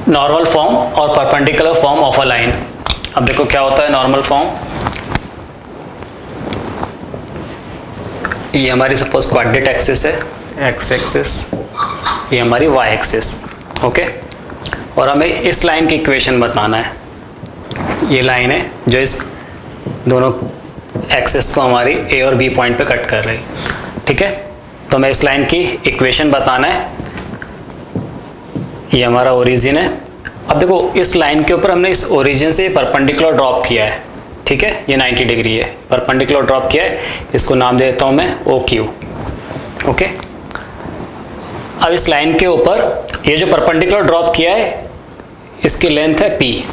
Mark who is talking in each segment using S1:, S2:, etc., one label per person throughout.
S1: Normal form और perpendicular form of a line. अब देखो क्या होता है नॉर्मल फॉर्म। ये हमारी सपोज क्वाड्रेट एक्सिस है, एक्स एक्सिस, ये हमारी वाई एक्सिस, ओके। और हमें इस लाइन की इक्वेशन बताना है। ये लाइन है जो इस दोनों एक्सिस को हमारी ए और बी पॉइंट पे कट कर रही है, ठीक है। तो हमें इस लाइन की इक्वेशन बताना है। ये हमारा ओरिजिन है। अब देखो इस लाइन के ऊपर हमने इस ओरिजिन से परपेंडिकुलर ड्रॉप किया है, ठीक है। ये 90 डिग्री है, परपेंडिकुलर ड्रॉप किया है। इसको नाम दे देता हूं मैं ओ क्यू, ओके। अब इस लाइन के ऊपर ये जो परपेंडिकुलर ड्रॉप किया है इसकी लेंथ है पी,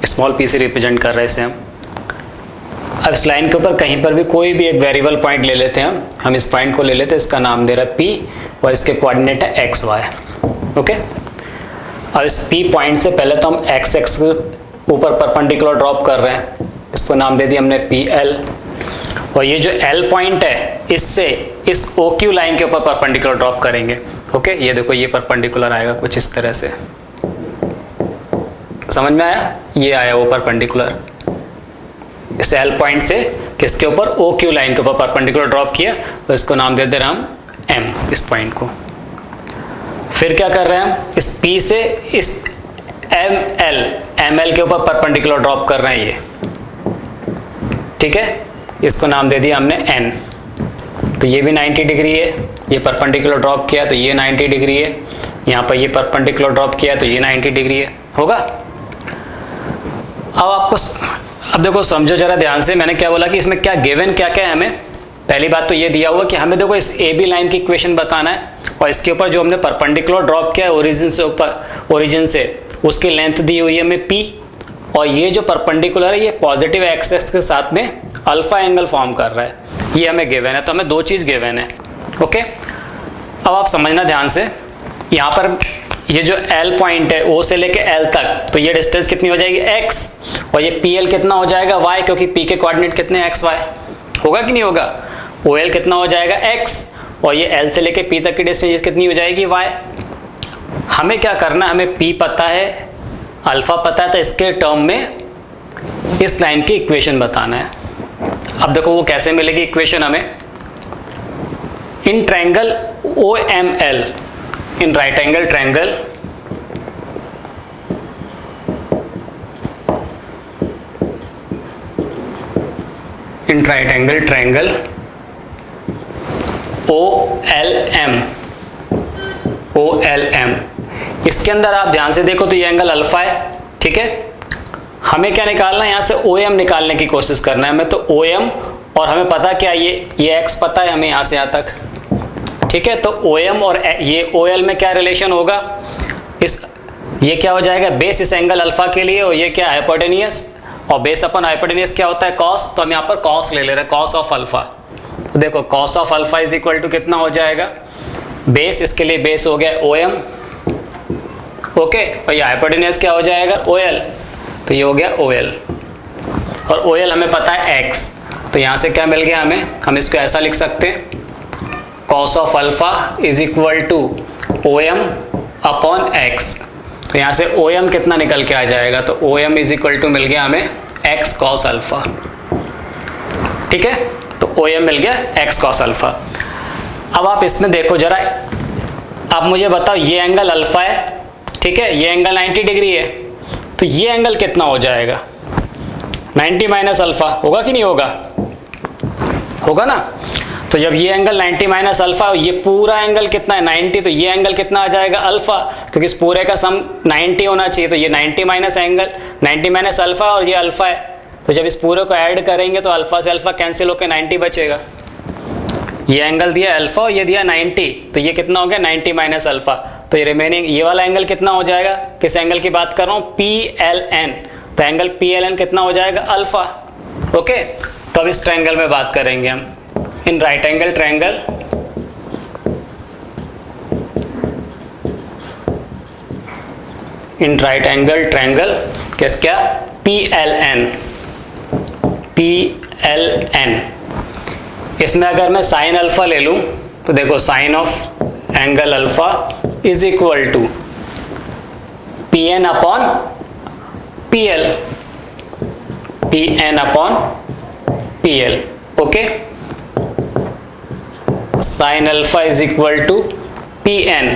S1: स्मॉल पी से रिप्रेजेंट कर रहे हैं इसे हम। अब इस लाइन के ऊपर कहीं पर भी कोई भी एक वेरिएबल पॉइंट ले लेते हैं हम इस पॉइंट को ले लेते हैं, इसका नाम दे रहा है पी और इसके कोऑर्डिनेट है एक्स वाई, ओके। अब इस पी पॉइंट से पहले तो हम एक्स एक्स के ऊपर परपेंडिकुलर ड्रॉप कर रहे हैं, इसको नाम दे दिया हमने पी एल। और ये जो एल पॉइंट है इससे इस ओ क्यू लाइन के ऊपर परपेंडिकुलर ड्रॉप करेंगे, ओके। ये देखो ये परपेंडिकुलर आएगा कुछ इस तरह से, समझ में आया। ये आया वो परपेंडिकुलर इस एल पॉइंट से किसके ऊपर, ओ क्यू लाइन के ऊपर परपेंडिकुलर ड्रॉप किया, तो इसको नाम दे दे रहे हम एम, इस पॉइंट को। फिर क्या कर रहे हैं हम, इस पी से इस एम एल के ऊपर परपेंडिकुलर ड्रॉप कर रहे हैं ये, ठीक है। इसको नाम दे दिया हमने एन। तो ये भी 90 डिग्री है, ये परपेंडिकुलर ड्रॉप किया तो ये 90 डिग्री है, यहाँ पर ये परपेंडिकुलर ड्रॉप किया तो ये 90 डिग्री है, होगा। अब देखो समझो जरा ध्यान से, मैंने क्या बोला कि इसमें क्या गिवन क्या क्या है हमें। पहली बात तो ये दिया हुआ कि हमें देखो इस ए बी लाइन की इक्वेशन बताना है और इसके ऊपर जो हमने परपेंडिकुलर ड्रॉप किया है ओरिजिन से उसकी लेंथ दी हुई है हमें पी, और ये जो परपेंडिकुलर है ये पॉजिटिव एक्सिस के साथ में अल्फा एंगल फॉर्म कर रहा है, ये हमें गिवन है। तो हमें दो चीज गिवन है, ओके। अब आप समझना ध्यान से, यहाँ पर ये जो L पॉइंट है O से लेके L तक, तो ये डिस्टेंस कितनी हो जाएगी x, और ये PL कितना हो जाएगा y, क्योंकि P के कोऑर्डिनेट कितने हैं x y, होगा कि नहीं होगा। OL कितना हो जाएगा x, और ये L से लेके P तक की डिस्टेंस कितनी हो जाएगी y। हमें क्या करना है, हमें P पता है, अल्फा पता है, तो इसके टर्म में इस लाइन की इक्वेशन बताना है। अब देखो वो कैसे मिलेगी इक्वेशन हमें। In triangle OML, in right angle triangle OLM, इसके अंदर आप ध्यान से देखो तो ये एंगल अल्फा है, ठीक है। हमें क्या निकालना है, यहाँ से OM निकालने की कोशिश करना है हमें। तो OM, और हमें पता क्या ये x पता है हमें यहाँ से यहाँ तक, ठीक है। तो OM और ये OL में क्या रिलेशन होगा, ये क्या हो जाएगा, बेस इस एंगल अल्फा के लिए, और ये क्या हाइपोटेनियस, और बेस अपन हाइपोटेनियस क्या होता है कॉस। तो हम यहाँ पर कॉस ले ले रहे हैं, कॉस ऑफ अल्फा। तो देखो cos of alpha is equal to कितना हो जाएगा, बेस, इसके लिए बेस हो गया OM, ओके। और ये हाइपोटेनियस क्या हो जाएगा OL, तो ये हो गया OL, और OL हमें पता है x। तो यहाँ से क्या मिल गया हमें, हम इसको ऐसा लिख सकते हैं, cos of alpha is equal to OM upon x। तो यहाँ से OM कितना निकल के आ जाएगा, तो OM इज इक्वल टू मिल गया हमें x cos अल्फा, ठीक है। तो OM मिल गया x cos अल्फा। अब आप इसमें देखो जरा, आप मुझे बताओ ये एंगल अल्फा है, ठीक है, ये एंगल 90 डिग्री है, तो ये एंगल कितना हो जाएगा, 90 माइनस अल्फा, होगा कि नहीं होगा, होगा ना। तो जब ये एंगल 90 माइनस अल्फा, ये पूरा एंगल कितना है 90, तो ये एंगल कितना आ जाएगा अल्फा, क्योंकि इस पूरे का सम 90 होना चाहिए। तो ये 90 माइनस एंगल 90 माइनस अल्फा, और ये अल्फा है। तो जब इस पूरे को ऐड करेंगे तो अल्फा से अल्फा कैंसिल होकर 90 बचेगा। ये एंगल दिया अल्फा और ये दिया 90, तो ये कितना हो गया 90 माइनस अल्फा। तो ये रिमेनिंग ये वाला एंगल कितना हो जाएगा, किस एंगल की बात कर रहा हूँ, PLN। तो एंगल PLN कितना हो जाएगा अल्फा, ओके। तो अब इस ट्रायंगल में बात करेंगे हम, इन राइट एंगल ट्रायंगल किस क्या PLN, इसमें अगर मैं साइन अल्फा ले लूं तो देखो sine of angle alpha is equal to P N upon P L, P N upon P L, okay. Sine alpha is equal to P N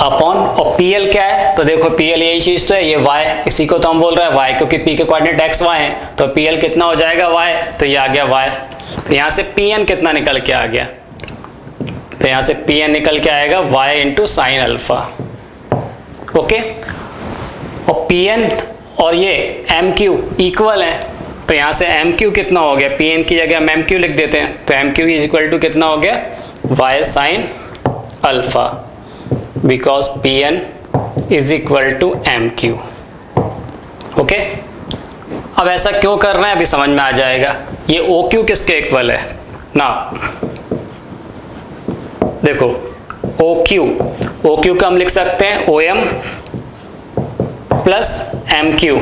S1: upon, और पी एल क्या है, तो देखो पी एल यही चीज तो है, ये y, इसी को तो हम बोल रहे हैं y, क्योंकि p के कोऑर्डिनेट x y है, तो पी एल कितना हो जाएगा y, तो ये आ गया y। तो यहां से पी एन कितना निकल के आ गया, तो यहां से पी एन निकल के आएगा y into sine alpha, okay. और पी एन और ये एम क्यू इक्वल है, तो यहां से एम क्यू कितना हो गया, पी एन की जगह हम एम क्यू लिख देते हैं, तो M Q is equal to कितना हो गया, y sine alpha, because P N is equal to M Q, okay. अब ऐसा क्यों कर रहे हैं अभी समझ में आ जाएगा। ये ओ क्यू किसके इक्वल है ना, देखो ओ क्यू का हम लिख सकते हैं O M plus M Q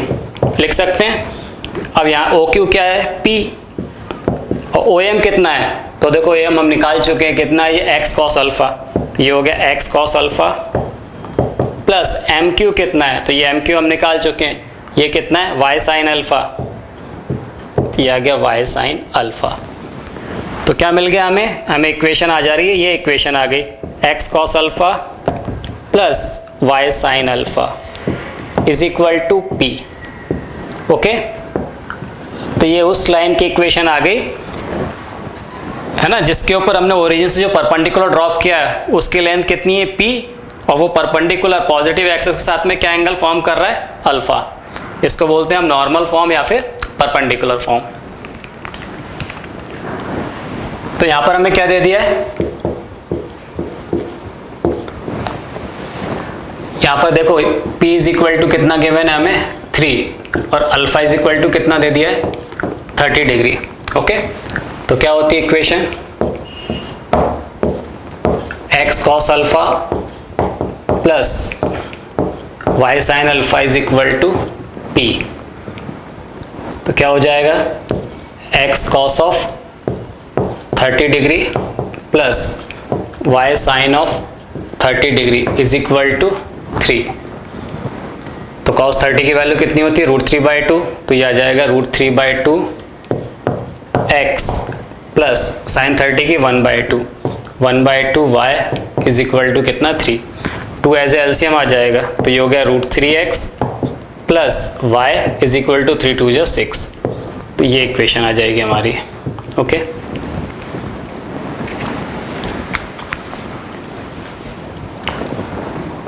S1: लिख सकते हैं। अब यहाँ ओ क्यू क्या है, पी, और ओ एम कितना है, तो देखो एम हम निकाल चुके हैं, कितना है ये एक्स कॉस अल्फा, ये हो गया x cos alpha, plus M Q कितना है, तो ये एम क्यू हम निकाल चुके हैं, ये कितना है वाई साइन अल्फा, ये आ गया वाई साइन अल्फा। तो क्या मिल गया हमें इक्वेशन आ जा रही है, ये इक्वेशन आ गई, x cos alpha plus y sine alpha is equal to P, okay. तो ये उस लाइन की इक्वेशन आ गई है ना, जिसके ऊपर हमने ओरिजिन से जो परपेंडिकुलर ड्रॉप किया है उसकी लेंथ कितनी है p, और वो परपेंडिकुलर पॉजिटिव एक्सिस के साथ में क्या एंगल फॉर्म कर रहा है, अल्फा। इसको बोलते हैं हम नॉर्मल फॉर्म या फिर परपेंडिकुलर फॉर्म। तो यहां पर हमें क्या दे दिया है, यहां पर देखो p इज इक्वल टू कितना गिवन है हमें 3, और अल्फा इज इक्वल टू कितना दे दिया है 30 डिग्री, ओके। तो क्या होती है equation, x cos alpha plus y sine alpha is equal to P, तो क्या हो जाएगा x cos of 30 degree plus y sine of 30 degree is equal to 3। तो cos 30 की वैल्यू कितनी होती है √3/2, तो ये आ जाएगा √3/2 x प्लस साइन 30 की 1/2 y इज इक्वल टू कितना 3, 2 एज ए एलसीएम आ जाएगा, तो ये हो गया √3x plus y is equal to 3 2 6, तो ये इक्वेशन आ जाएगी हमारी, okay.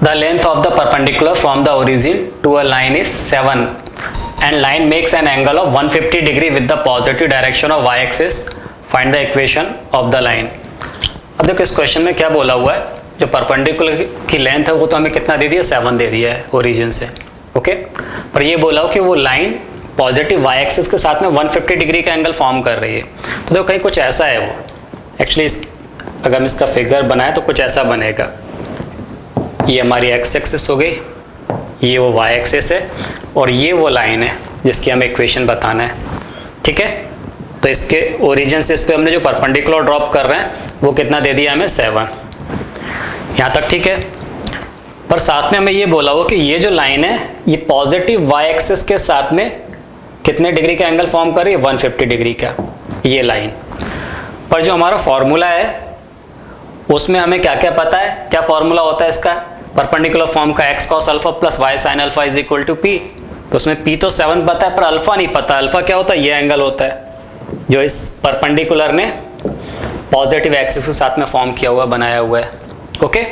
S1: The length of the perpendicular from the origin to a line is 7 and line makes an angle of 150 degree with the positive direction of y-axis. Find the equation of the line. अब देखो इस question में क्या बोला हुआ है, जो perpendicular की लेंथ है वो तो हमें कितना दे दिया 7 दे दिया है ओरिजिन से, ओके। पर ये बोला हो कि वो लाइन पॉजिटिव वाई एक्सिस के साथ में 150 डिग्री का एंगल फॉर्म कर रही है। तो देखो कहीं कुछ ऐसा है वो, एक्चुअली अगर हम इसका फिगर बनाए तो कुछ ऐसा बनेगा, ये हमारी एक्स एक्सिस हो गई, ये वो वाई एक्सिस है, और ये वो लाइन है जिसकी हमें इक्वेशन बताना है, ठीक है। तो इसके ओरिजिन से इस पे हमने जो परपेंडिकुलर ड्रॉप कर रहे हैं वो कितना दे दिया हमें 7, यहाँ तक ठीक है। पर साथ में हमें ये बोला हो कि ये जो लाइन है ये पॉजिटिव वाई एक्सिस के साथ में कितने डिग्री का एंगल फॉर्म कर रही है 150 डिग्री का, ये लाइन। पर जो हमारा फॉर्मूला है उसमें हमें क्या क्या पता है, क्या फॉर्मूला होता है इसका परपेंडिकुलर फॉर्म का, x cos alpha plus y sine alpha is equal to P. तो उसमें p तो 7 पता है पर अल्फा नहीं पता। अल्फा क्या होता है, ये एंगल होता है जो इस परपेंडिकुलर ने पॉजिटिव एक्सिस के साथ में फॉर्म किया हुआ बनाया हुआ है, ओके।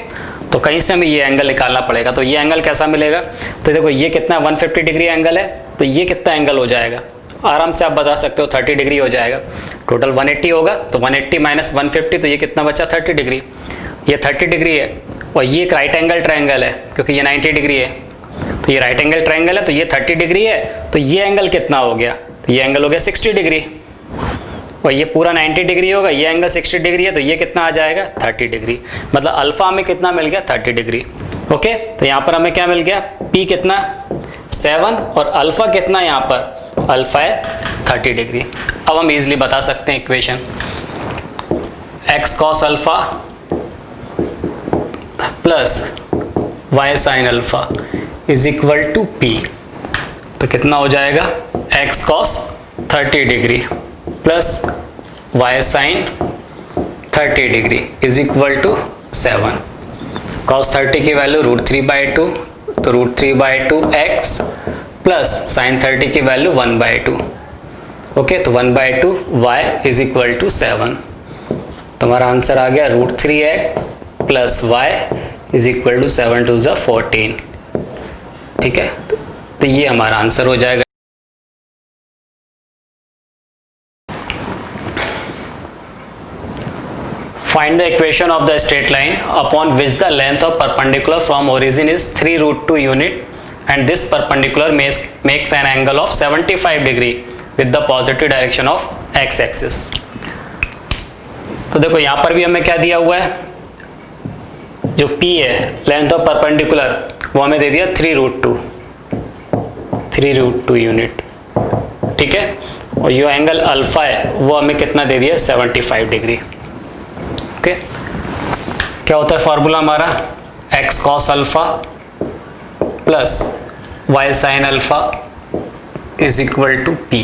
S1: तो कहीं से हमें ये एंगल निकालना पड़ेगा। तो ये एंगल कैसा मिलेगा, तो देखो ये कितना 150 डिग्री एंगल है, तो ये कितना एंगल हो जाएगा, आराम से आप बता सकते हो 30 डिग्री हो जाएगा। टोटल 180 होगा, तो 180 माइनस 150, तो ये कितना बचा 30 डिग्री। ये 30 डिग्री है, और ये एक राइट एंगल ट्रायंगल है क्योंकि ये 90 डिग्री है, तो ये राइट एंगल ट्रायंगल है, तो ये 30 डिग्री है, तो ये एंगल कितना हो गया, तो ये एंगल हो गया 60 डिग्री, और ये पूरा 90 डिग्री होगा, ये एंगल 60 डिग्री है, तो ये कितना आ जाएगा 30 डिग्री। मतलब अल्फा हमें कितना मिल गया 30 डिग्री, ओके। तो यहाँ पर हमें क्या मिल गया, p कितना 7 और अल्फा कितना, यहाँ पर अल्फा है 30 डिग्री। अब हम इजीली बता सकते हैं equation, x cos alpha plus y sine alpha is equal to p। तो कितना हो जाएगा x cos 30 degree plus y sine 30 degree is equal to 7। cos 30 की वैल्यू √3/2, तो √3/2 x प्लस साइन 30 की वैल्यू 1/2। ओके, तो 1/2 y इज इक्वल टू 7। तो हमारा आंसर आ गया √3x plus y is equal to 7 2 ज़ा 14। ठीक है, तो ये हमारा आंसर हो जाएगा। Find the equation of the straight line upon which the length of perpendicular from origin is 3√2 unit and this perpendicular makes an angle of 75 degree with the positive direction of x axis। तो देखो यहाँ पर भी हमें क्या दिया हुआ है, जो p है लेंथ ऑफ परपेंडिकुलर वो हमें दे दिया 3√2 यूनिट। ठीक है, और जो एंगल अल्फा है वो हमें कितना दे दिया 75 डिग्री। ओके, क्या होता है फॉर्मूला हमारा, x cos alpha plus y sin alpha is equal to p।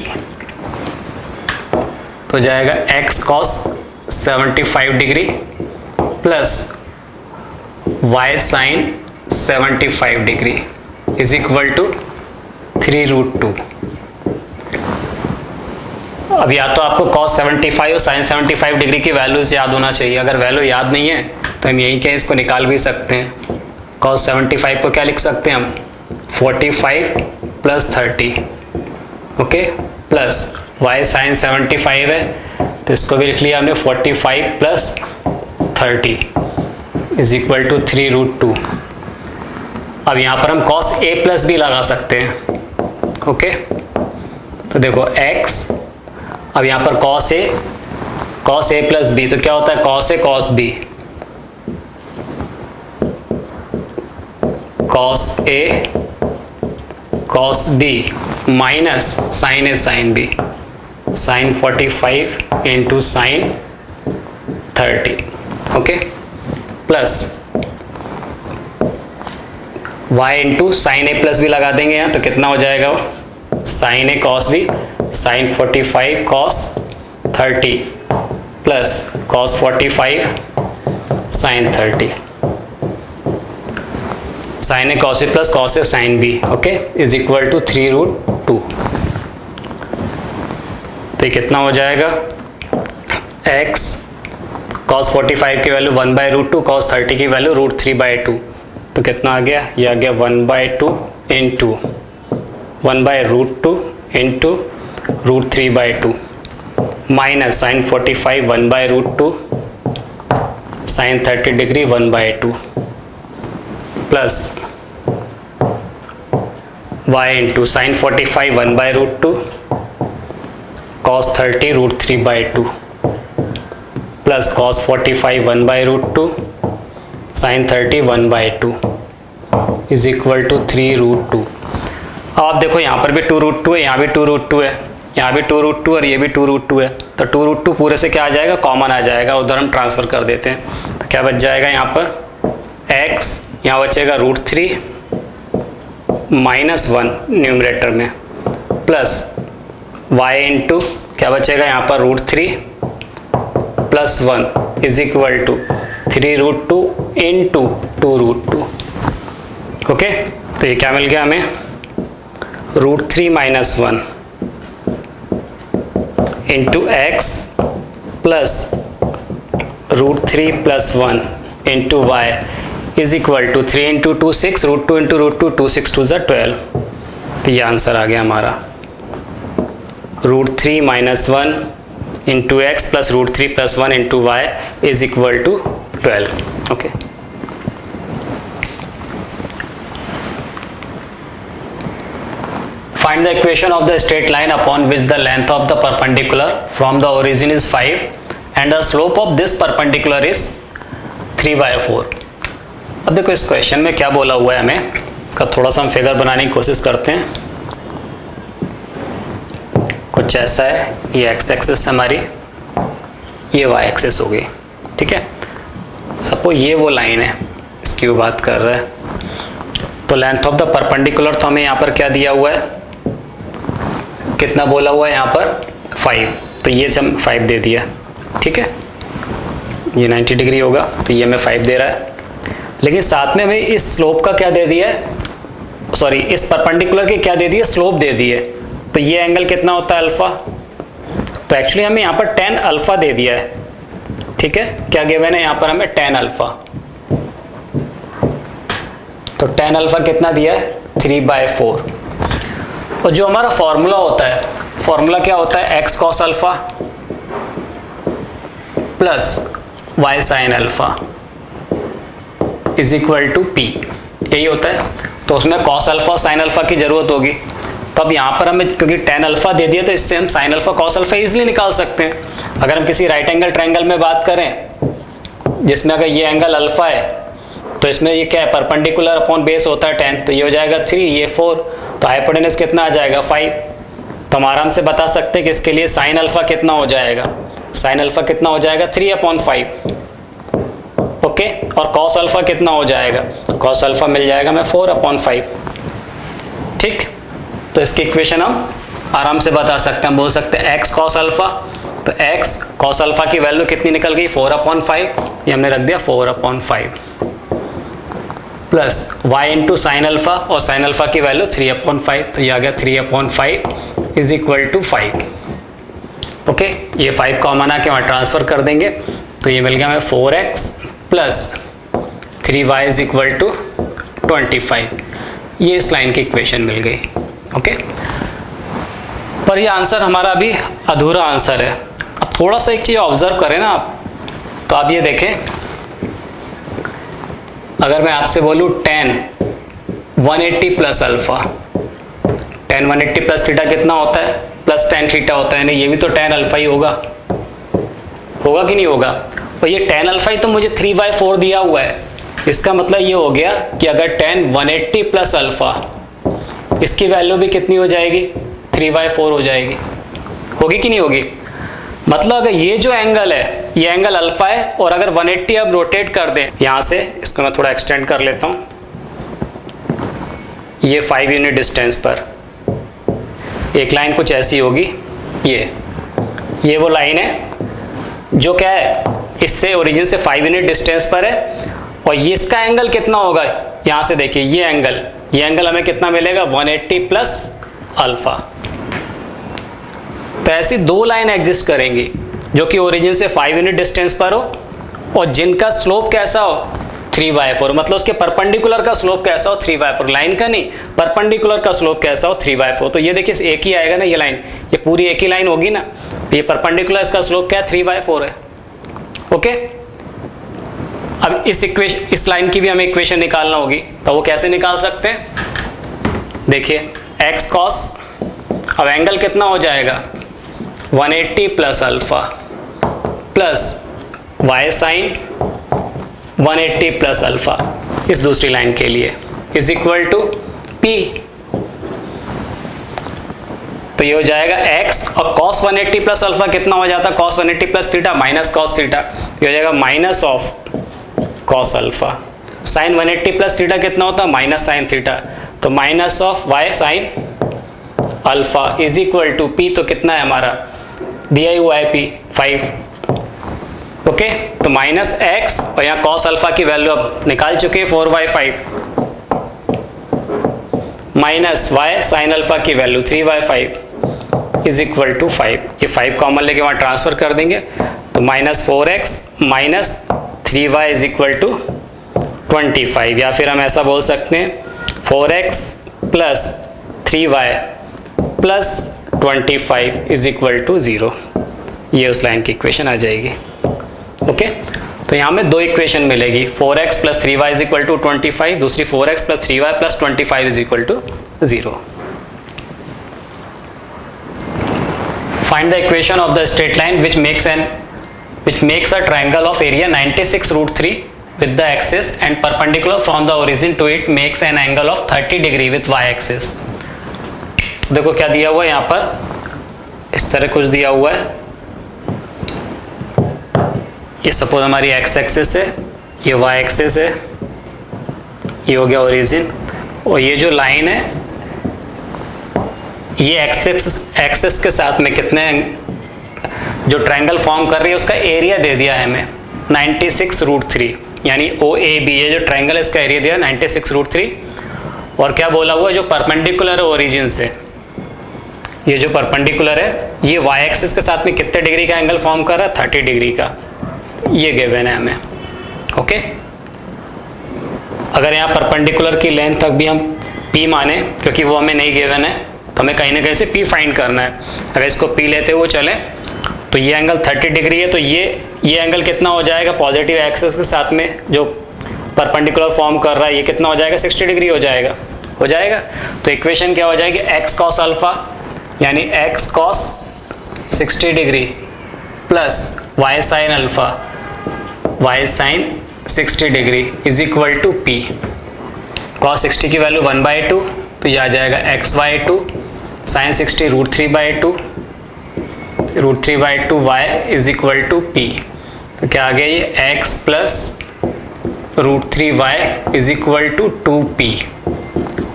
S1: तो जाएगा x cos 75 degree plus y sin 75 degree is equal to 3√2। अब या तो आपको cos 75 और sin 75 डिग्री की वैल्यूज याद होना चाहिए। अगर वैल्यू याद नहीं है तो हम यही कहीं इसको निकाल भी सकते हैं। cos 75 को क्या लिख सकते हैं हम, 45 plus 30, okay, plus y sin 75 है तो इसको भी लिख लिया हमने 45 प्लस 30 इज इक्वल टू 3√2। अब यहाँ पर हम cos a प्लस b लगा सकते हैं। ओके, तो देखो x, अब यहाँ पर cos a प्लस b, तो क्या होता है cos a cos b, cos a cos b minus sin a sin b, sin 45 into sin 30, okay, plus y into sine A plus भी लगा देंगे यहाँ, तो कितना हो जाएगा वो, sine A cos B, sine 45 cos 30 plus cos 45 sine 30, sine A cos B plus cos A sine B, okay, is equal to 3√2। तो ये कितना हो जाएगा, x cos 45 की वैल्यू 1/√2, cos 30 की वैल्यू √3/2, तो कितना आ गया, ये आ गया 1/2 into 1/√2 into √3/2 minus sine 45 1/√2 sine 30 degree 1/2 plus y into sine 45 1/√2 cos 30 √3/2 plus cos 45 1/√2 sine 30 1/2 is equal to 3√2। अब आप देखो यहाँ पर भी 2√2 है, यहाँ भी 2√2 है, यहाँ भी 2√2 और ये भी 2√2 है, तो 2√2 पूरे से क्या आ जाएगा, कॉमन आ जाएगा, उधर हम ट्रांसफर कर देते हैं। तो क्या बच जाएगा यहाँ पर x, यहाँ बचेगा √3 माइनस 1 न्यूमरेटर में, प्लस y इंटू क्या बचेगा यहाँ पर √3 plus 1 is equal to 3√2 into 2√2। Okay, तो ये क्या मिल गया हमें, √3 minus 1 into x plus √3 plus 1 into y is equal to 3 into 2 6, √2 into √2 2 6 2 12। तो ये आंसर आ गया हमारा, √3 minus 1 into x plus √3 plus 1 into y is equal to 12। Okay, find the equation of the straight line upon which the length of the perpendicular from the origin is 5 and the slope of this perpendicular is 3/4। अब देखो इस question में क्या बोला हुआ है, हमें इसका थोड़ा सा हम फिगर बनाने की कोशिश करते हैं। कुछ ऐसा है, ये एक्स एक्सिस हमारी, ये वाई एक्सिस हो गई, ठीक है। सपोज ये वो लाइन है, इसकी वो बात कर रहा है। तो लेंथ ऑफ द परपेंडिकुलर तो हमें यहाँ पर क्या दिया हुआ है, कितना बोला हुआ है यहाँ पर 5, तो ये जब 5 दे दिया, ठीक है, ये 90 डिग्री होगा तो ये हमें 5 दे रहा है। लेकिन साथ में हमें इस स्लोप का क्या दे दिया है, सॉरी इस परपेंडिकुलर के क्या दे दिए, स्लोप दे दिए। तो ये एंगल कितना होता है अल्फा, तो एक्चुअली हमें यहाँ पर 10 अल्फा दे दिया है, ठीक है, क्या गिवन है यहाँ पर हमें 10 अल्फा, तो 10 अल्फा कितना दिया है 3/4। और जो हमारा फॉर्मूला होता है, फॉर्मूला क्या होता है, x cos alpha plus y sin alpha is equal to p, यही होता है। तो उसमें cos अल्फा और sin अल्फा की जरूरत होगी, तो अब यहाँ पर हमें क्योंकि 10 अल्फा दे दिया तो इससे हम sin alpha cos alpha easily निकाल सकते हैं। अगर हम किसी राइट एंगल ट्रायंगल में बात करें जिसमें अगर ये एंगल अल्फा है तो इसमें ये क्या है, परपेंडिकुलर अपॉन बेस होता है 10, तो ये हो जाएगा 3, ये 4, तो हाइपोटेनस कितना आ जाएगा 5। तो हम आराम से बता सकते हैं कि इसके लिए sin अल्फा कितना हो जाएगा, sin अल्फा कितना हो जाएगा 3/5, ओके, और cos अल्फा कितना हो जाएगा, cos अल्फा मिल जाएगा हमें 4/5, ठीक। तो इसकी इक्वेशन हम आराम से बता सकते हैं, हम बोल सकते हैं x cos अल्फा, तो x cos अल्फा की वैल्यू कितनी निकल गई 4/5, ये हमने रख दिया 4/5 plus y into sine alpha, और साइन अल्फा की वैल्यू 3/5, तो ये आ गया 3/5 इज इक्वल टू 5, ओके। ये 5 कॉमन आके वहाँ ट्रांसफर कर देंगे, तो ये मिल गया हमें 4x plus 3y is equal to 25, ये इस लाइन की इक्वेशन मिल गई, ओके। पर ये आंसर हमारा अभी अधूरा आंसर है। अब थोड़ा सा एक चीज़ ऑब्जर्व करें ना आप, तो आप ये देखें, अगर मैं आपसे बोलूँ tan 180 plus alpha, tan 180 plus theta कितना होता है, प्लस tan थीटा होता है, नहीं ये भी तो tan अल्फा ही होगा, होगा कि नहीं होगा। और ये tan अल्फा ही तो मुझे 3/4 दिया हुआ है, इसका मतलब ये हो गया कि अगर tan 180 प्लस अल्फा, इसकी वैल्यू भी कितनी हो जाएगी 3/4 हो जाएगी, होगी कि नहीं होगी। मतलब अगर ये जो एंगल है ये एंगल अल्फा है, और अगर 180 अब रोटेट कर दें यहाँ से, इसको मैं थोड़ा एक्सटेंड कर लेता हूँ, ये 5 यूनिट डिस्टेंस पर एक लाइन कुछ ऐसी होगी, ये वो लाइन है जो क्या है, इससे ओरिजिन से 5 यूनिट डिस्टेंस पर है, और ये इसका एंगल कितना होगा, यहाँ से देखिए ये एंगल हमें कितना मिलेगा 180 प्लस अल्फा। तो ऐसी दो लाइन एग्जिस्ट करेंगी जो कि ओरिजिन से 5 यूनिट डिस्टेंस पर हो और जिनका स्लोप कैसा हो 3/4, मतलब उसके परपेंडिकुलर का स्लोप कैसा हो 3/4, लाइन का नहीं, परपेंडिकुलर का स्लोप कैसा हो 3/4। तो ये देखिए एक ही आएगा ना, ये लाइन, ये पूरी एक ही लाइन होगी ना, ये परपेंडिकुलर इसका स्लोप क्या है 3/4 है, ओके। अब इस लाइन की भी हमें इक्वेशन निकालना होगी, तो वो कैसे निकाल सकते हैं, देखिए x cos, अब एंगल कितना हो जाएगा 180 plus alpha plus y sine 180 plus alpha इस दूसरी लाइन के लिए इज इक्वल टू p। तो ये हो जाएगा x, और cos 180 प्लस अल्फा कितना हो जाता है, cos 180 plus theta minus cos theta, ये हो जाएगा minus of cos alpha. Sine 180 plus theta कितना होता है माइनस साइन थीटा, तो minus of y sine alpha is equal to p, तो कितना है हमारा दिया ही हुआ है p 5, ओके। तो माइनस x, और यहाँ cos अल्फा की वैल्यू अब निकाल चुके हैं 4/5, माइनस y साइन अल्फा की वैल्यू 3/5 इज इक्वल टू 5, ये 5 कॉमन लेके वहाँ ट्रांसफर कर देंगे, तो minus 4x minus 3y is equal to 25, या फिर हम ऐसा बोल सकते हैं 4x plus 3y plus 25 is equal to 0, ये उस लाइन की इक्वेशन आ जाएगी, ओके। तो यहाँ में दो इक्वेशन मिलेगी, 4x plus 3y is equal to 25, दूसरी 4x plus 3y plus 25 is equal to 0। Find the equation of the straight line which makes a triangle of area 96√3 with the axis and perpendicular from the origin to it makes an angle of 30 degree with y axis। देखो क्या दिया हुआ है यहाँ पर, इस तरह कुछ दिया हुआ है, ये सपोज हमारी x एक्सिस है, ये y एक्सिस है, ये हो गया ओरिजिन, और ये जो लाइन है ये एक्सेस के साथ में कितने जो ट्रायंगल फॉर्म कर रही है उसका एरिया दे दिया है हमें 96√3, यानी OAB, ये जो ट्रायंगल है इसका एरिया दिया 96√3। और क्या बोला हुआ है, जो परपेंडिकुलर है ओरिजिन से, ये जो परपेंडिकुलर है ये y एक्सिस के साथ में कितने डिग्री का एंगल फॉर्म कर रहा है, 30 डिग्री का, ये गिवन है हमें। ओके, अगर यहाँ परपेंडिकुलर की लेंथ तक भी हम p माने, क्योंकि वो हमें नहीं गिवन है तो हमें कहीं ना कहीं से p फाइंड करना है। अगर इसको p लेते हुए चले तो ये एंगल 30 डिग्री है, तो ये एंगल कितना हो जाएगा, पॉजिटिव एक्सिस के साथ में जो परपेंडिकुलर फॉर्म कर रहा है ये कितना हो जाएगा, 60 डिग्री हो जाएगा। तो इक्वेशन क्या हो जाएगी, x cos अल्फा यानी x cos 60 degree plus y sin alpha y sin 60 degree is equal to p। cos 60 की वैल्यू 1/2, तो ये आ जाएगा x/2 sin 60 √3/2 y is equal to p। तो क्या आ गया ये x plus √3y is equal to 2p।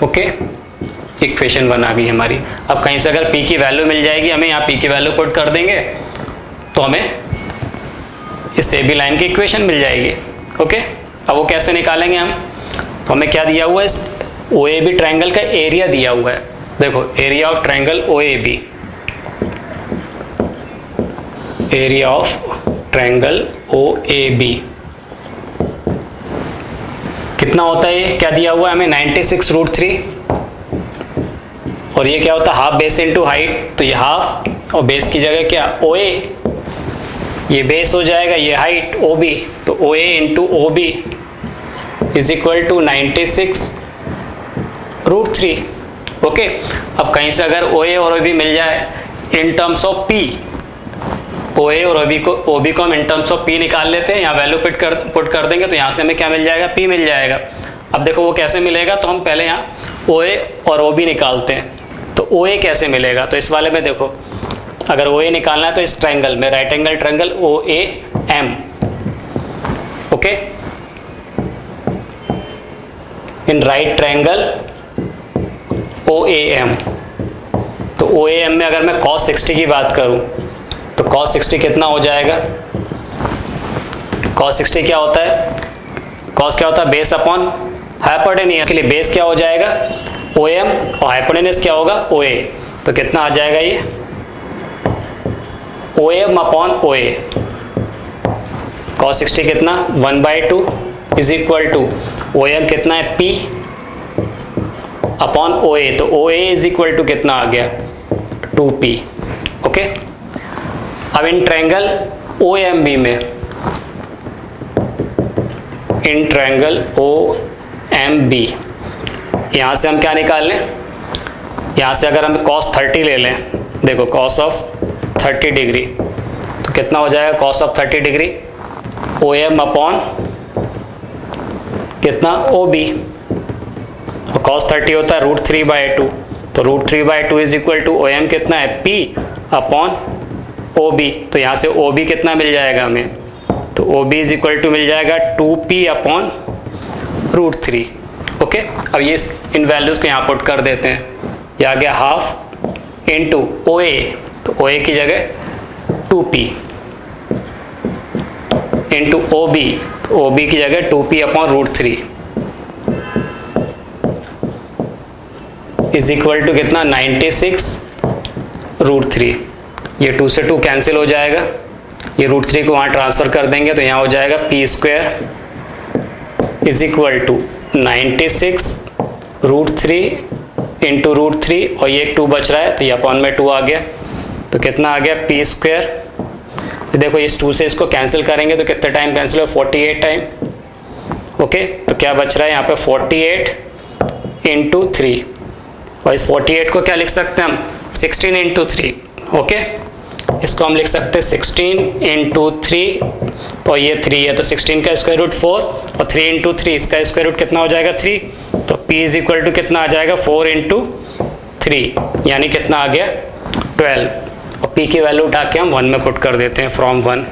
S1: Okay, equation 1 आ गई हमारी। अब कहीं से अगर p की वैल्यू मिल जाएगी हमें, यहाँ p की वैल्यू पुट कर देंगे तो हमें इस AB लाइन की इक्वेशन मिल जाएगी। ओके, अब वो कैसे निकालेंगे हम, तो हमें क्या दिया हुआ है, इस OAB ट्रायंगल का एरिया दिया हुआ है। देखो area of triangle OAB, area of triangle OAB कितना होता है, ये क्या दिया हुआ है हमें 96√3, और ये क्या होता है हाफ बेस इनटू हाइट, तो ये हाफ और बेस की जगह क्या OA, ये बेस हो जाएगा, ये हाइट OB, तो OA into OB is equal to 96√3। Okay, अब कहीं से अगर OA और OB मिल जाए in terms of P, OA और OB को हम इन टर्म्स ऑफ P निकाल लेते हैं, यहाँ वैल्यू पुट कर देंगे तो यहाँ से हमें क्या मिल जाएगा, P मिल जाएगा। अब देखो वो कैसे मिलेगा, तो हम पहले यहाँ OA और OB निकालते हैं। तो OA कैसे मिलेगा, तो इस वाले में देखो अगर OA निकालना है तो इस ट्रायंगल में, right angle triangle OAM, okay, in right triangle OAM। तो OAM में अगर मैं cos 60 की बात करूं तो cos 60 कितना हो जाएगा, cos 60 क्या होता है, cos क्या होता है, बेस अपॉन हाइपोटेन्यूज, के लिए बेस क्या हो जाएगा OM और हाइपोटेन्यूज क्या होगा OA, तो कितना आ जाएगा ये OM अपॉन OA। cos 60 कितना 1/2 इज इक्वल टू OM कितना है P अपॉन OA, तो OA इज इक्वल टू कितना आ गया 2P। ओके, अब इन ट्रायंगल OMB में, इन ट्रायंगल OMB यहाँ से हम क्या निकाल लें, यहाँ से अगर हम cos 30 ले लें, देखो cos ऑफ 30 डिग्री, तो कितना हो जाएगा cos of 30 degree OM upon कितना OB, और cos 30 होता है √3/2, तो √3/2 इज इक्वल टू OM कितना है P अपॉन OB, तो यहाँ से OB कितना मिल जाएगा हमें, तो OB इज इक्वल टू मिल जाएगा 2P अपॉन √3। ओके, अब ये इन वैल्यूज़ को यहाँ पुट कर देते हैं, ये आ गया हाफ इंटू OA, तो OA की जगह 2P इंटू OB, तो OB की जगह 2P upon √3 is equal to कितना 96√3। ये 2 से 2 कैंसिल हो जाएगा, ये √3 को वहाँ ट्रांसफ़र कर देंगे तो यहाँ हो जाएगा p² is equal to 96√3 into √3, और ये 2 बच रहा है तो ये अपॉन में 2 आ गया, तो कितना आ गया p²। तो देखो इस 2 से इसको कैंसिल करेंगे तो कितने टाइम कैंसिल हो, 48 टाइम। ओके, तो क्या बच रहा है यहाँ पे 48 इंटू 3, और इस 48 को क्या लिख सकते हैं हम 16 इंटू 3। ओके, इसको हम लिख सकते हैं 16 इंटू 3, और ये 3 है तो 16 का स्क्वायर रूट 4, और 3 इंटू 3 इसका स्क्वायर रूट कितना हो जाएगा 3, तो P इज इक्वल टू कितना आ जाएगा 4 इंटू 3, यानी कितना आ गया 12, और P की वैल्यू उठा के हम 1 में पुट कर देते हैं फ्रॉम 1,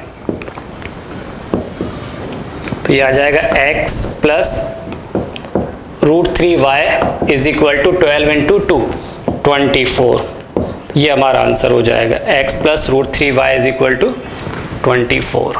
S1: तो ये आ जाएगा x plus √3y is equal to 12 into 2 24। ये हमारा आंसर हो जाएगा x plus √3y is equal to 24।